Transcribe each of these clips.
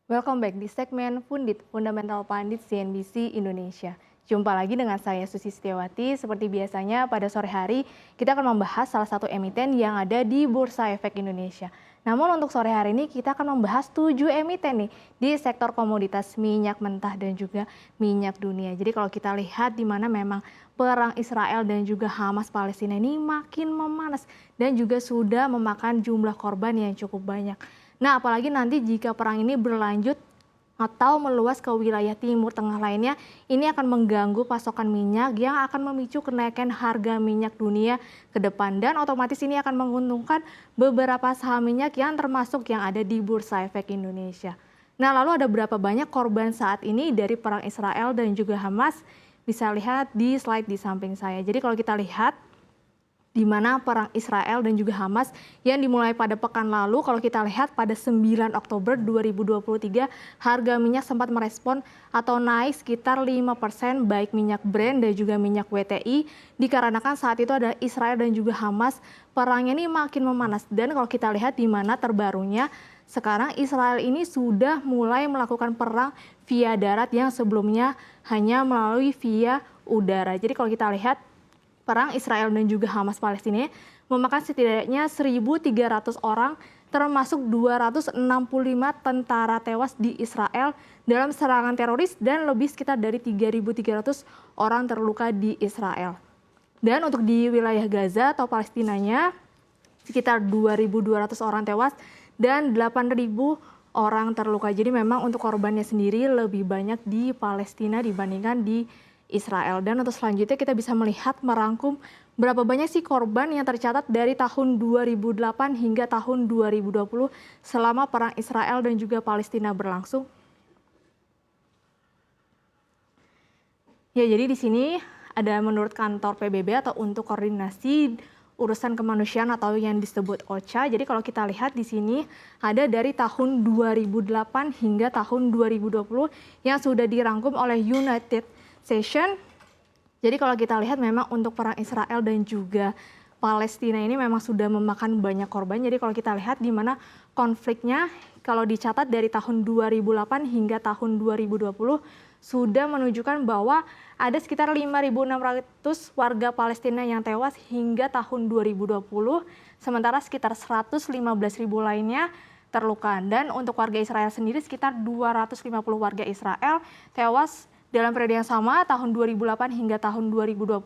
Welcome back di segmen Pundit, Fundamental Pandit CNBC Indonesia. Jumpa lagi dengan saya Susi Setiawati. Seperti biasanya pada sore hari kita akan membahas salah satu emiten yang ada di Bursa Efek Indonesia. Namun untuk sore hari ini kita akan membahas 7 emiten nih di sektor komoditas minyak mentah dan juga minyak dunia. Jadi kalau kita lihat di mana memang perang Israel dan juga Hamas Palestina ini makin memanas dan juga sudah memakan jumlah korban yang cukup banyak. Nah, apalagi nanti jika perang ini berlanjut atau meluas ke wilayah Timur Tengah lainnya, ini akan mengganggu pasokan minyak yang akan memicu kenaikan harga minyak dunia ke depan. Dan otomatis ini akan menguntungkan beberapa saham minyak yang termasuk yang ada di Bursa Efek Indonesia. Nah, lalu ada berapa banyak korban saat ini dari perang Israel dan juga Hamas? Bisa lihat di slide di samping saya. Jadi kalau kita lihat, di mana perang Israel dan juga Hamas yang dimulai pada pekan lalu, kalau kita lihat pada 9 Oktober 2023, harga minyak sempat merespon atau naik sekitar 5% baik minyak Brent dan juga minyak WTI, dikarenakan saat itu ada Israel dan juga Hamas, perangnya ini makin memanas. Dan kalau kita lihat di mana terbarunya, sekarang Israel ini sudah mulai melakukan perang via darat yang sebelumnya hanya melalui via udara. Jadi kalau kita lihat, perang Israel dan juga Hamas Palestina memakan setidaknya 1.300 orang, termasuk 265 tentara tewas di Israel dalam serangan teroris dan lebih sekitar dari 3.300 orang terluka di Israel. Dan untuk di wilayah Gaza atau Palestinanya, sekitar 2.200 orang tewas dan 8.000 orang terluka. Jadi memang untuk korbannya sendiri lebih banyak di Palestina dibandingkan di Israel. Dan untuk selanjutnya kita bisa melihat merangkum berapa banyak sih korban yang tercatat dari tahun 2008 hingga tahun 2020 selama perang Israel dan juga Palestina berlangsung. Ya, jadi di sini ada menurut kantor PBB atau untuk koordinasi urusan kemanusiaan atau yang disebut OCHA. Jadi kalau kita lihat di sini ada dari tahun 2008 hingga tahun 2020 yang sudah dirangkum oleh United Session. Jadi kalau kita lihat memang untuk perang Israel dan juga Palestina ini memang sudah memakan banyak korban. Jadi kalau kita lihat di mana konfliknya kalau dicatat dari tahun 2008 hingga tahun 2020 sudah menunjukkan bahwa ada sekitar 5.600 warga Palestina yang tewas hingga tahun 2020, sementara sekitar 115.000 lainnya terluka. Dan untuk warga Israel sendiri sekitar 250 warga Israel tewas dalam periode yang sama tahun 2008 hingga tahun 2020,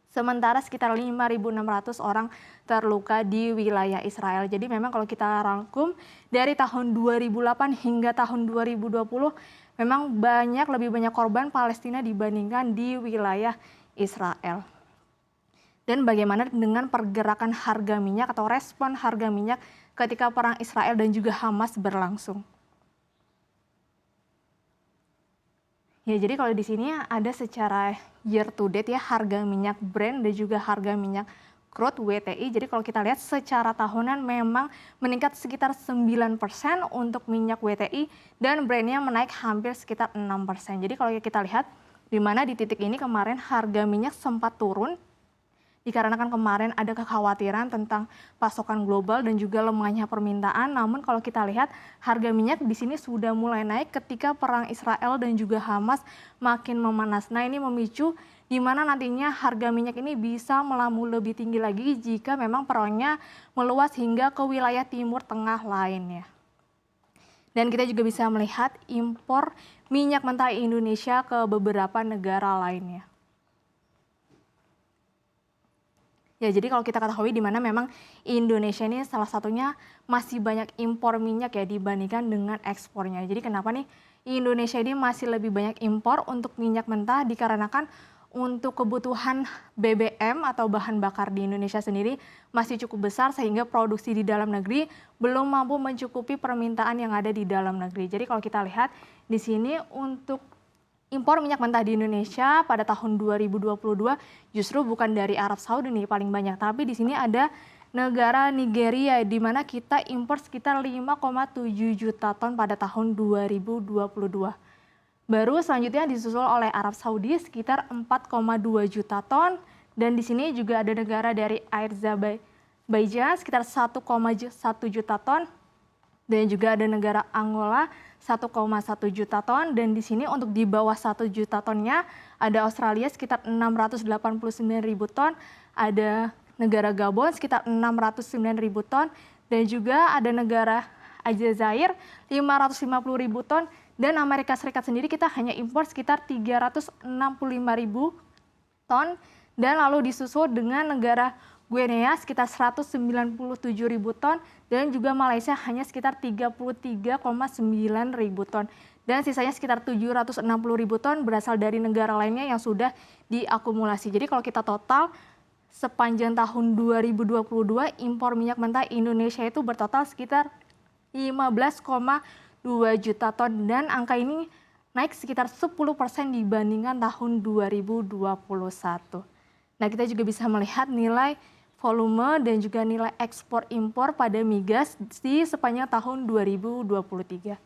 sementara sekitar 5.600 orang terluka di wilayah Israel. Jadi memang kalau kita rangkum dari tahun 2008 hingga tahun 2020, memang lebih banyak korban Palestina dibandingkan di wilayah Israel. Dan bagaimana dengan pergerakan harga minyak atau respon harga minyak ketika perang Israel dan juga Hamas berlangsung? Ya, jadi kalau di sini ada secara year to date ya harga minyak Brent dan juga harga minyak crude WTI. Jadi kalau kita lihat secara tahunan memang meningkat sekitar 9% untuk minyak WTI dan Brentnya menaik hampir sekitar 6%. Jadi kalau kita lihat di mana di titik ini kemarin harga minyak sempat turun dikarenakan kemarin ada kekhawatiran tentang pasokan global dan juga lemahnya permintaan. Namun kalau kita lihat harga minyak di sini sudah mulai naik ketika perang Israel dan juga Hamas makin memanas. Nah, ini memicu di mana nantinya harga minyak ini bisa melambung lebih tinggi lagi jika memang perangnya meluas hingga ke wilayah Timur Tengah lainnya. Dan kita juga bisa melihat impor minyak mentah Indonesia ke beberapa negara lainnya. Ya, jadi kalau kita ketahui di mana memang Indonesia ini salah satunya masih banyak impor minyak ya dibandingkan dengan ekspornya. Jadi kenapa nih Indonesia ini masih lebih banyak impor untuk minyak mentah dikarenakan untuk kebutuhan BBM atau bahan bakar di Indonesia sendiri masih cukup besar sehingga produksi di dalam negeri belum mampu mencukupi permintaan yang ada di dalam negeri. Jadi kalau kita lihat di sini untuk impor minyak mentah di Indonesia pada tahun 2022 justru bukan dari Arab Saudi nih paling banyak, tapi di sini ada negara Nigeria di mana kita impor sekitar 5,7 juta ton pada tahun 2022. Baru selanjutnya disusul oleh Arab Saudi sekitar 4,2 juta ton dan di sini juga ada negara dari Azerbaijan sekitar 1,1 juta ton dan juga ada negara Angola 1,1 juta ton, dan di sini untuk di bawah 1 juta tonnya ada Australia sekitar 689.000 ton, ada negara Gabon sekitar 609.000 ton, dan juga ada negara Aljazair 550.000 ton, dan Amerika Serikat sendiri kita hanya impor sekitar 365.000 ton, dan lalu disusul dengan negara Guinea sekitar 197.000 ton, dan juga Malaysia hanya sekitar 33,9 ribu ton. Dan sisanya sekitar 760.000 ton berasal dari negara lainnya yang sudah diakumulasi. Jadi kalau kita total sepanjang tahun 2022 impor minyak mentah Indonesia itu bertotal sekitar 15,2 juta ton, dan angka ini naik sekitar 10% dibandingkan tahun 2021. Nah, kita juga bisa melihat nilai volume dan juga nilai ekspor impor pada migas di sepanjang tahun 2023.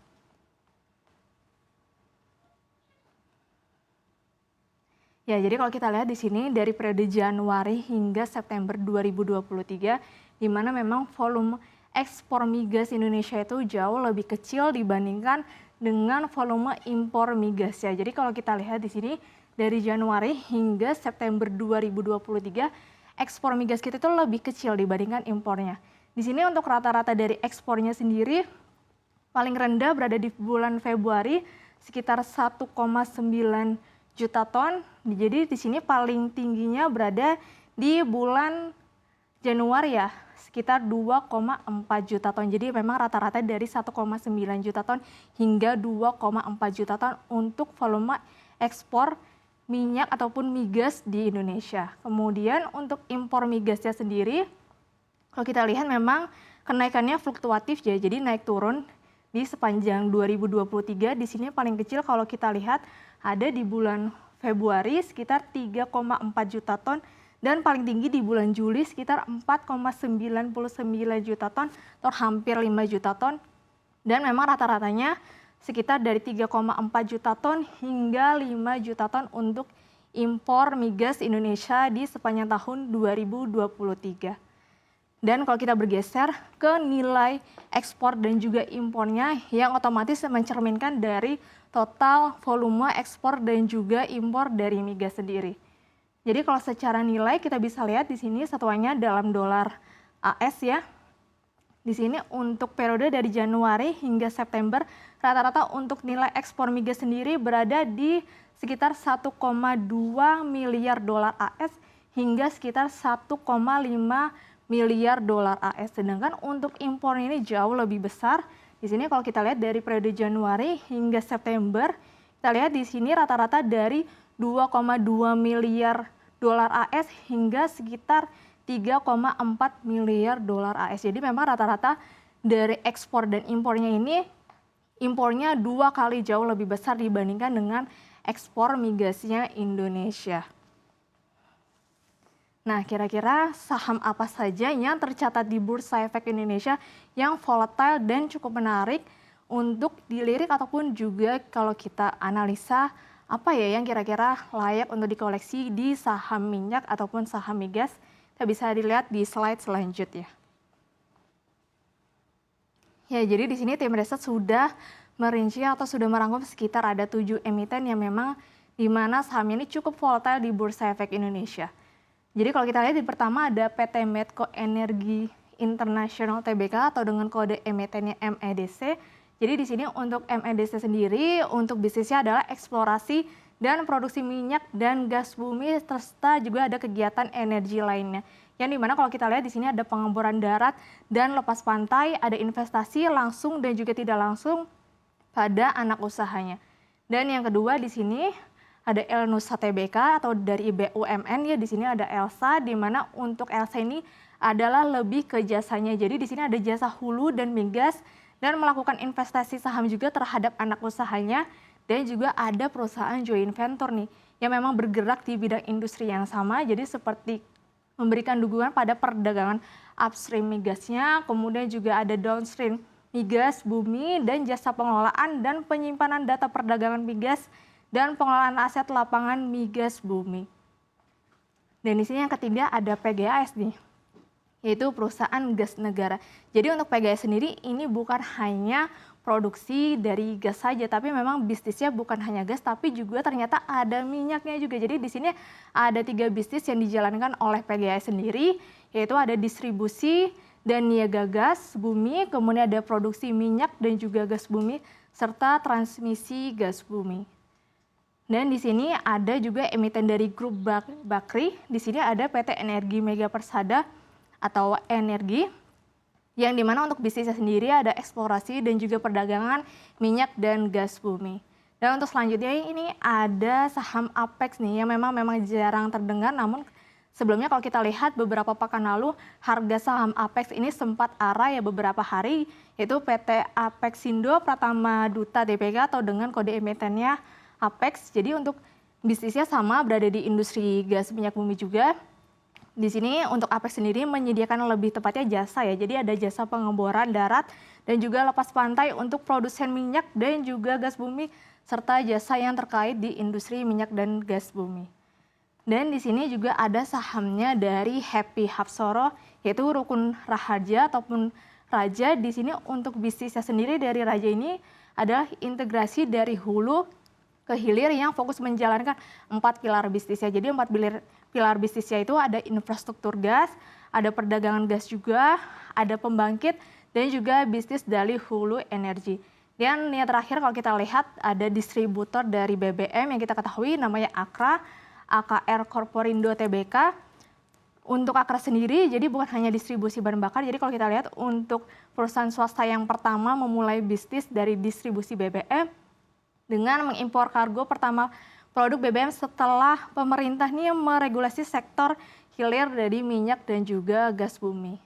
Ya, jadi kalau kita lihat di sini dari periode Januari hingga September 2023, di mana memang volume ekspor migas Indonesia itu jauh lebih kecil dibandingkan dengan volume impor migas ya. Jadi kalau kita lihat di sini dari Januari hingga September 2023, ekspor migas kita itu lebih kecil dibandingkan impornya. Di sini untuk rata-rata dari ekspornya sendiri paling rendah berada di bulan Februari sekitar 1,9 juta ton. Jadi di sini paling tingginya berada di bulan Januari ya, sekitar 2,4 juta ton. Jadi memang rata-rata dari 1,9 juta ton hingga 2,4 juta ton untuk volume ekspor minyak ataupun migas di Indonesia. Kemudian untuk impor migasnya sendiri, kalau kita lihat memang kenaikannya fluktuatif ya, jadi naik turun di sepanjang 2023. Di sini paling kecil kalau kita lihat ada di bulan Februari sekitar 3,4 juta ton, dan paling tinggi di bulan Juli sekitar 4,99 juta ton atau hampir 5 juta ton. Dan memang rata-ratanya sekitar dari 3,4 juta ton hingga 5 juta ton untuk impor migas Indonesia di sepanjang tahun 2023. Dan kalau kita bergeser ke nilai ekspor dan juga impornya yang otomatis mencerminkan dari total volume ekspor dan juga impor dari migas sendiri. Jadi kalau secara nilai kita bisa lihat di sini satuannya dalam dolar AS ya. Di sini untuk periode dari Januari hingga September, rata-rata untuk nilai ekspor migas sendiri berada di sekitar 1,2 miliar dolar AS hingga sekitar 1,5 miliar dolar AS. Sedangkan untuk impor ini jauh lebih besar. Di sini kalau kita lihat dari periode Januari hingga September, kita lihat di sini rata-rata dari 2,2 miliar dolar AS hingga sekitar 3,4 miliar dolar AS. Jadi memang rata-rata dari ekspor dan impornya ini, impornya 2 kali jauh lebih besar dibandingkan dengan ekspor migasnya Indonesia. Nah, kira-kira saham apa saja yang tercatat di Bursa Efek Indonesia yang volatile dan cukup menarik untuk dilirik ataupun juga kalau kita analisa apa ya yang kira-kira layak untuk dikoleksi di saham minyak ataupun saham migas? Kita bisa dilihat di slide selanjutnya. Ya, jadi di sini tim riset sudah merinci atau sudah merangkum sekitar ada 7 emiten yang memang di mana sahamnya ini cukup volatile di Bursa Efek Indonesia. Jadi kalau kita lihat di pertama ada PT Medco Energi International Tbk atau dengan kode emitennya MEDC. Jadi di sini untuk MEDC sendiri untuk bisnisnya adalah eksplorasi dan produksi minyak dan gas bumi serta juga ada kegiatan energi lainnya. Yang dimana kalau kita lihat di sini ada pengeboran darat dan lepas pantai, ada investasi langsung dan juga tidak langsung pada anak usahanya. Dan yang kedua di sini ada Elnusa Tbk atau dari BUMN ya, di sini ada Elsa, di mana untuk Elsa ini adalah lebih ke jasanya. Jadi di sini ada jasa hulu dan migas dan melakukan investasi saham juga terhadap anak usahanya, dan juga ada perusahaan joint venture nih yang memang bergerak di bidang industri yang sama, jadi seperti memberikan dukungan pada perdagangan upstream migasnya, kemudian juga ada downstream migas bumi dan jasa pengelolaan dan penyimpanan data perdagangan migas dan pengelolaan aset lapangan migas bumi. Dan di sini yang ketiga ada PGAS nih, yaitu perusahaan gas negara. Jadi untuk PGAS sendiri ini bukan hanya produksi dari gas saja, tapi memang bisnisnya bukan hanya gas, tapi juga ternyata ada minyaknya juga. Jadi di sini ada 3 bisnis yang dijalankan oleh PGAS sendiri, yaitu ada distribusi dan niaga gas bumi, kemudian ada produksi minyak dan juga gas bumi, serta transmisi gas bumi. Dan di sini ada juga emiten dari grup Bakri. Di sini ada PT Energi Mega Persada atau Energi, yang dimana untuk bisnisnya sendiri ada eksplorasi dan juga perdagangan minyak dan gas bumi. Dan untuk selanjutnya ini ada saham Apex nih, yang memang jarang terdengar, namun sebelumnya kalau kita lihat beberapa pekan lalu harga saham Apex ini sempat arah ya beberapa hari, yaitu PT Apexindo Pratama Duta Tbk atau dengan kode emitennya Apex. Jadi untuk bisnisnya sama, berada di industri gas minyak bumi juga. Di sini untuk Apex sendiri menyediakan lebih tepatnya jasa ya. Jadi ada jasa pengeboran darat dan juga lepas pantai untuk produsen minyak dan juga gas bumi, serta jasa yang terkait di industri minyak dan gas bumi. Dan di sini juga ada sahamnya dari Happy Hapsoro, yaitu Rukun Raharja ataupun Raja. Di sini untuk bisnisnya sendiri dari Raja ini adalah integrasi dari hulu ke hilir yang fokus menjalankan 4 pilar bisnisnya. Jadi 4 pilar bisnisnya itu ada infrastruktur gas, ada perdagangan gas juga, ada pembangkit, dan juga bisnis dari hulu energi. Dan yang terakhir kalau kita lihat ada distributor dari BBM yang kita ketahui namanya Akra, AKR Corporindo Tbk. Untuk Akra sendiri jadi bukan hanya distribusi bahan bakar, jadi kalau kita lihat untuk perusahaan swasta yang pertama memulai bisnis dari distribusi BBM dengan mengimpor kargo pertama produk BBM setelah pemerintah ini meregulasi sektor hilir dari minyak dan juga gas bumi.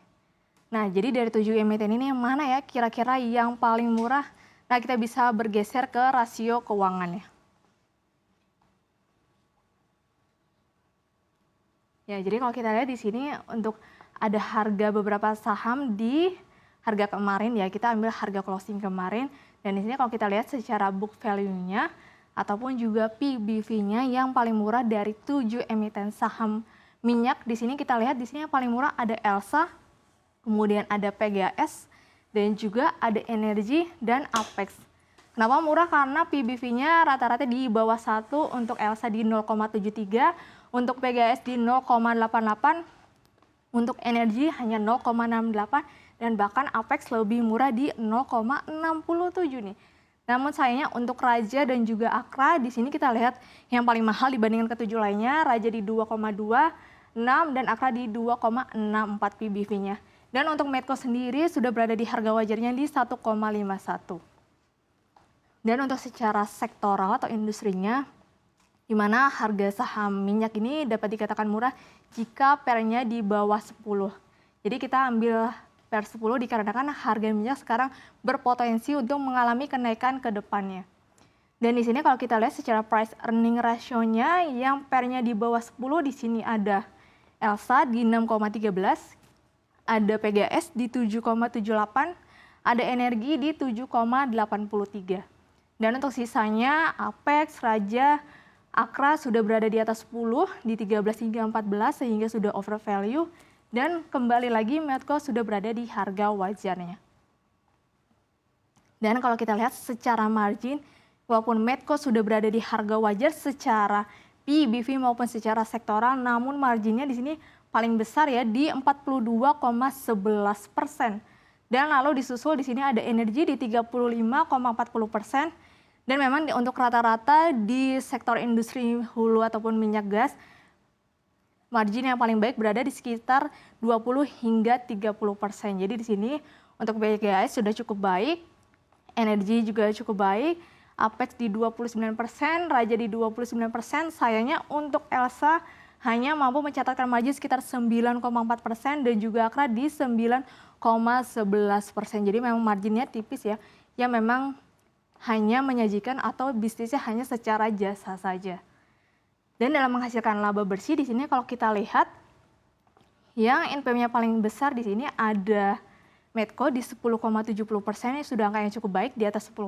Nah, jadi dari 7 emiten ini yang mana ya kira-kira yang paling murah? Nah, kita bisa bergeser ke rasio keuangannya. Ya, jadi kalau kita lihat di sini untuk ada harga beberapa saham di harga kemarin ya, kita ambil harga closing kemarin. Dan di sini kalau kita lihat secara book value-nya ataupun juga PBV-nya yang paling murah dari 7 emiten saham minyak, di sini kita lihat di sini yang paling murah ada Elsa, kemudian ada PGAS, dan juga ada Energi dan Apex. Kenapa murah? Karena PBV-nya rata-rata di bawah 1, untuk Elsa di 0,73, untuk PGAS di 0,88, untuk Energi hanya 0,68, dan bahkan Apex lebih murah di 0,67 nih. Namun sayangnya untuk Raja dan juga Akra di sini kita lihat yang paling mahal dibandingkan ketujuh lainnya, Raja di 2,26 dan Akra di 2,64 PBV-nya. Dan untuk Medco sendiri sudah berada di harga wajarnya di 1,51. Dan untuk secara sektoral atau industrinya, di mana harga saham minyak ini dapat dikatakan murah jika pernya di bawah 10. Jadi kita ambil per 10 dikarenakan harga minyak sekarang berpotensi untuk mengalami kenaikan ke depannya. Dan di sini kalau kita lihat secara price earning ratio-nya yang pernya di bawah 10, di sini ada Elsa di 6,13, ada PGAS di 7,78, ada Energi di 7,83. Dan untuk sisanya Apex, Raja, Akra sudah berada di atas 10 di 13 hingga 14 sehingga sudah over value. Dan kembali lagi Medco sudah berada di harga wajarnya. Dan kalau kita lihat secara margin, walaupun Medco sudah berada di harga wajar secara PBV maupun secara sektoral, namun marginnya di sini paling besar ya di 42,11%. Dan lalu disusul di sini ada Energi di 35,40%. Dan memang untuk rata-rata di sektor industri hulu ataupun minyak gas, margin yang paling baik berada di sekitar 20 hingga 30%. Jadi di sini untuk PGAS sudah cukup baik, Energi juga cukup baik, Apex di 29%, Raja di 29%. Sayangnya untuk Elsa hanya mampu mencatatkan margin sekitar 9,4% dan juga Akra di 9,11%. Jadi memang marginnya tipis ya, yang memang hanya menyajikan atau bisnisnya hanya secara jasa saja. Dan dalam menghasilkan laba bersih di sini kalau kita lihat yang NPM-nya paling besar di sini ada Medco di 10,70%, yang sudah angka yang cukup baik di atas 10%.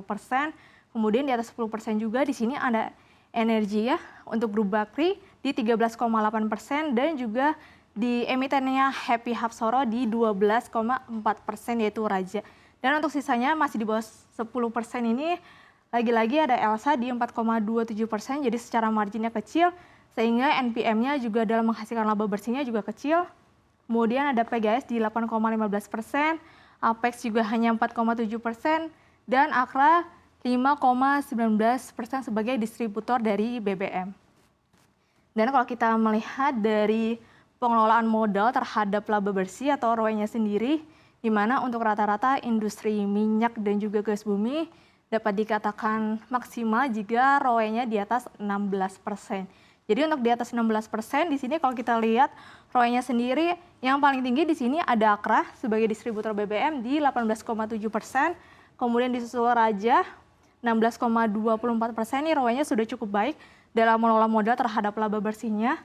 Kemudian di atas 10% juga di sini ada Energi ya untuk grup Bakri di 13,8% dan juga di emitennya Happy Hapsoro di 12,4% yaitu Raja. Dan untuk sisanya masih di bawah 10% ini, lagi-lagi ada Elsa di 4,27%, jadi secara marginnya kecil, sehingga NPM-nya juga dalam menghasilkan laba bersihnya juga kecil. Kemudian ada PGS di 8,15%, Apex juga hanya 4,7%, dan Akra 5,19% sebagai distributor dari BBM. Dan kalau kita melihat dari pengelolaan modal terhadap laba bersih atau ROE-nya sendiri, di mana untuk rata-rata industri minyak dan juga gas bumi dapat dikatakan maksimal jika ROE-nya di atas 16%. Jadi untuk di atas 16%, di sini kalau kita lihat ROE-nya sendiri yang paling tinggi di sini ada Akra sebagai distributor BBM di 18,7%, kemudian disusul Raja 16,24%, ini ROE-nya sudah cukup baik dalam mengelola modal terhadap laba bersihnya.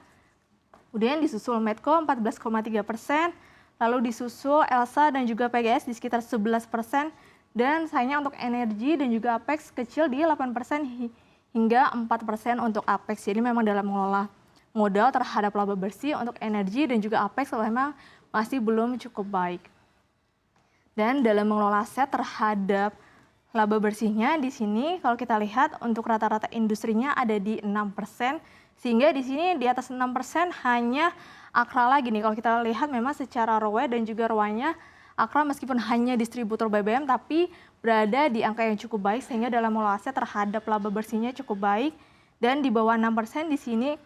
Kemudian disusul Medco 14,3%, lalu disusul Elsa dan juga PGS di sekitar 11%, dan sayangnya untuk energi dan juga Apex kecil di 8% hingga 4% untuk Apex. Jadi memang dalam mengelola modal terhadap laba bersih untuk energi dan juga Apex memang masih belum cukup baik. Dan dalam mengelola aset terhadap laba bersihnya di sini kalau kita lihat untuk rata-rata industrinya ada di 6%, sehingga di sini di atas 6% hanya Akra lagi nih. Kalau kita lihat memang secara ROE dan juga ROA-nya Akra meskipun hanya distributor BBM tapi berada di angka yang cukup baik, sehingga dalam mengelola aset terhadap laba bersihnya cukup baik. Dan di bawah 6% di sini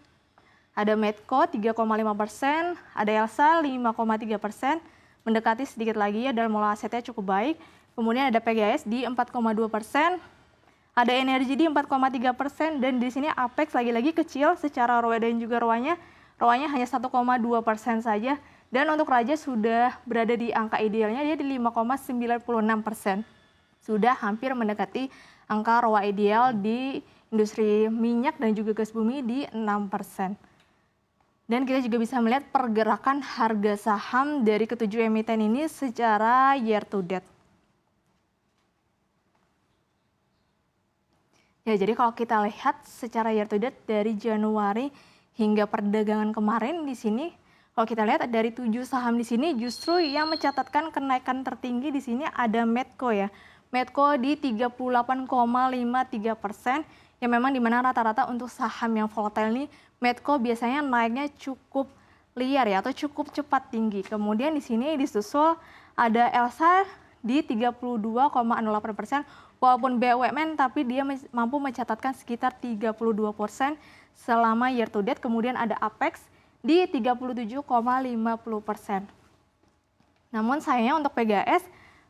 ada Medco 3,5%, ada Elsa 5,3%, mendekati sedikit lagi ya dalam mengelola asetnya cukup baik. Kemudian ada PGS di 4,2%, ada energi di 4,3%, dan di sini Apex lagi-lagi kecil secara ROE dan juga ROA-nya hanya 1,2% saja. Dan untuk Raja sudah berada di angka idealnya, dia di 5,96%. Sudah hampir mendekati angka ROA ideal di industri minyak dan juga gas bumi di 6%. Dan kita juga bisa melihat pergerakan harga saham dari ketujuh emiten ini secara year to date. Ya, jadi kalau kita lihat secara year to date dari Januari hingga perdagangan kemarin di sini, kalau kita lihat dari 7 saham di sini justru yang mencatatkan kenaikan tertinggi di sini ada Medco ya. Medco di 38,53%, yang memang dimana rata-rata untuk saham yang volatile ini Medco biasanya naiknya cukup liar ya atau cukup cepat tinggi. Kemudian di sini disusul ada Elsa di 32,08%, walaupun BUMN tapi dia mampu mencatatkan sekitar 32% selama year to date. Kemudian ada Apex di 37,50%. Namun sayangnya untuk PGS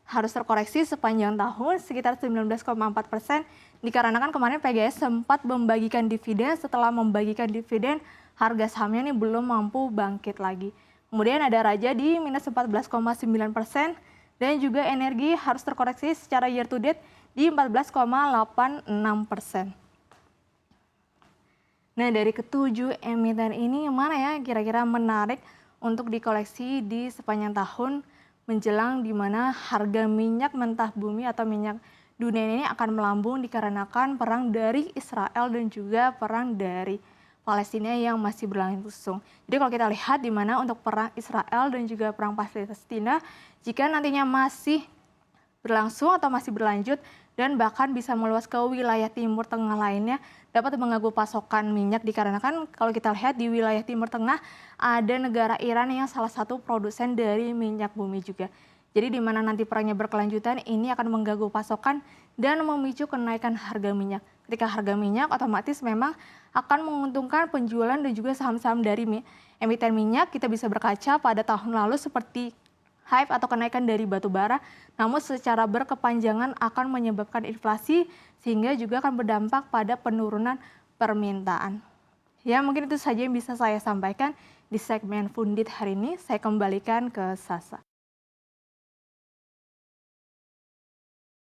harus terkoreksi sepanjang tahun sekitar 19,4%, dikarenakan kemarin PGS sempat membagikan dividen. Setelah membagikan dividen, harga sahamnya ini belum mampu bangkit lagi. Kemudian ada Raja di minus 14,9%, dan juga energi harus terkoreksi secara year to date di 14,86%. Nah, dari ketujuh emiten ini yang mana ya kira-kira menarik untuk dikoleksi di sepanjang tahun menjelang di mana harga minyak mentah bumi atau minyak dunia ini akan melambung dikarenakan perang dari Israel dan juga perang dari Palestina yang masih berlangsung. Jadi kalau kita lihat di mana untuk perang Israel dan juga perang Palestina, jika nantinya masih berlangsung atau masih berlanjut dan bahkan bisa meluas ke wilayah Timur Tengah lainnya, dapat mengganggu pasokan minyak dikarenakan kalau kita lihat di wilayah Timur Tengah ada negara Iran yang salah satu produsen dari minyak bumi juga. Jadi di mana nanti perangnya berkelanjutan ini akan mengganggu pasokan dan memicu kenaikan harga minyak. Ketika harga minyak otomatis memang akan menguntungkan penjualan dan juga saham-saham dari emiten minyak. Kita bisa berkaca pada tahun lalu seperti hype atau kenaikan dari batu bara, namun secara berkepanjangan akan menyebabkan inflasi sehingga juga akan berdampak pada penurunan permintaan. Ya, mungkin itu saja yang bisa saya sampaikan di segmen Pundit hari ini. Saya kembalikan ke Sasa.